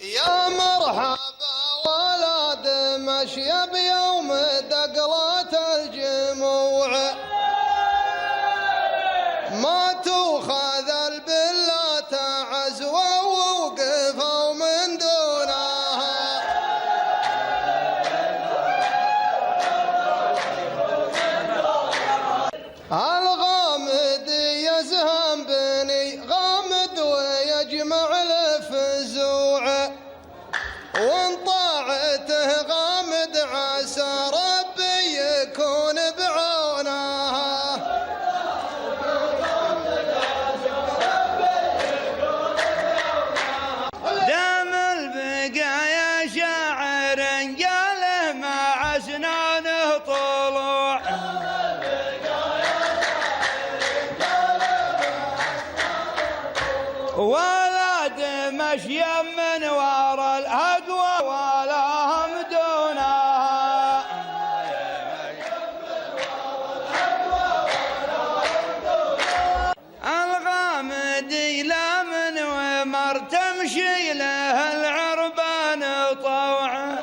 يا مرحبا ولد مشي بيوم دقلة الجموع، ما تؤخذ البلة عزوة ووقفوا من دونها. الغامد يزهم بني غامد ويجمع الفزوع، وان طاعته غامد عسى ربي يكون بعونها. دام البقايا شاعر قاله مع اسنانه طلوع، ولد مشي من ورا الهقوى ولا هم دونها. الغامدي لا من ومر تمشي له العربان طوعا،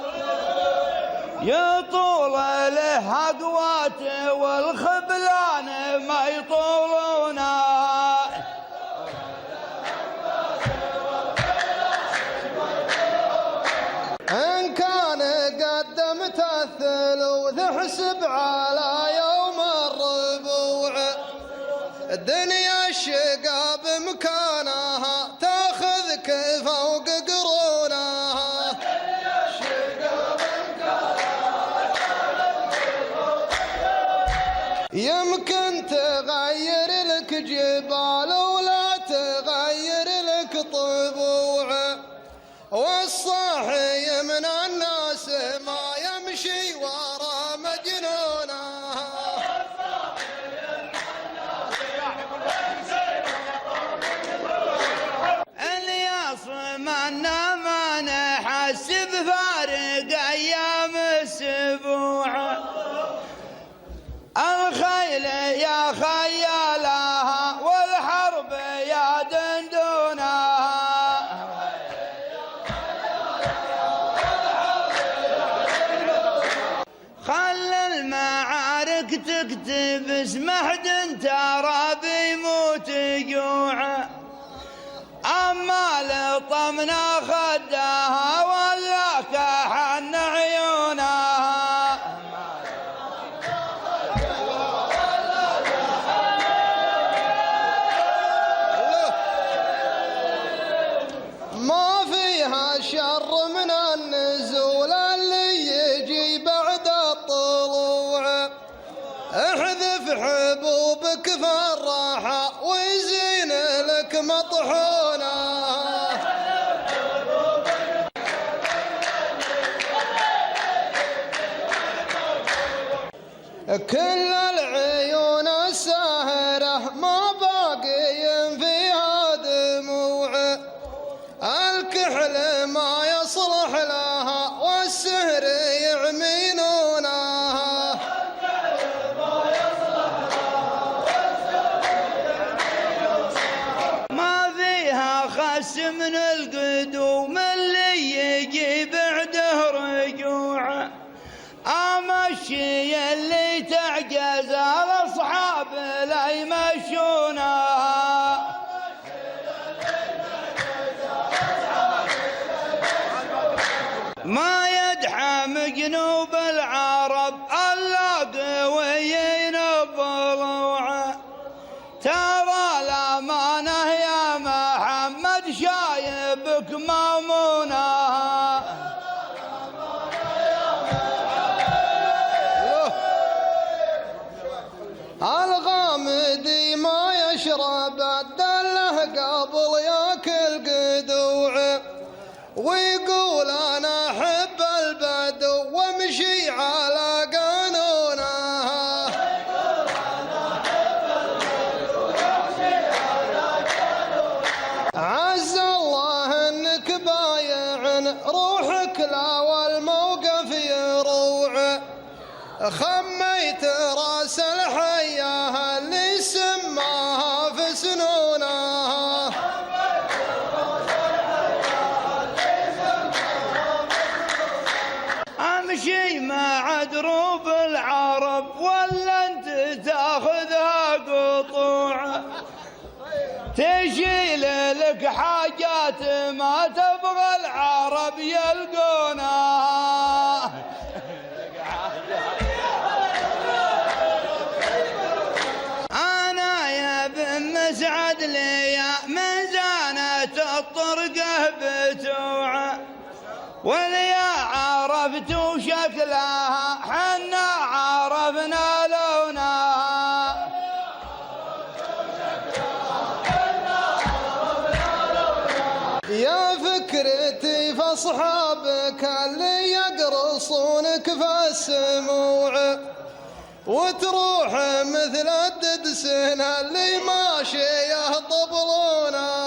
يطول له هقواته والخبلان ما يطولونها. إن كان قدمت الثلوث احسب على يوم الربوع، الدنيا الشقا بمكانها تاخذك فوق قرونها. يمكن تغير لك جبال ولا تغير لك طبوع، والصاحي من الناس ما يمشي ورا مجنونها. الياص منا ما نحس بفارق ايام السبوع، الخيل يا خيالها والحرب يا دندونها. خل المعارك تكتب اسم احد ترى بيموت جوع، اما لطمنا خدها ولا كحن عيونها. ما فيها شر من النزول اللي يجي بعد الطلوع، احذف حبوبك في الراحة ويزين لك مطحونها. كل العيون الساهرة ما باقي فيها دموع، الكحل ما يصلح لها والسهر يعمينونها. ما فيها خس من القدوم اللي يجي بعده رجوع، امشي اللي تعجز الاصحاب لا يمشونها. ما يدحم جنوب العرب الا قويين بضلوعه، ترى الامانه يا محمد شايبك مامونها. الغامدي ما يشرب الدله قبل ياكل قدوع، ويقول انا احب البدو وامشي على قانونها. عز الله انك بايع روحك لا والموقف يروع، خميت راس الحياه اللي سماها في سنونها. ماشي مع دروب العرب ولا انت تاخذها قطوع؟ تشيل لك حاجات ما تبغى العرب يلقونها. انا يا بن مسعد لي ميزانة الطرقه بتوعه، واليا عرفت شكلها حنا عرفنا لونها. يا فكرتي فاصحابك اللي يقرصونك في السموع، وتروح مثل الددسين اللي ماشي يهطبلونها.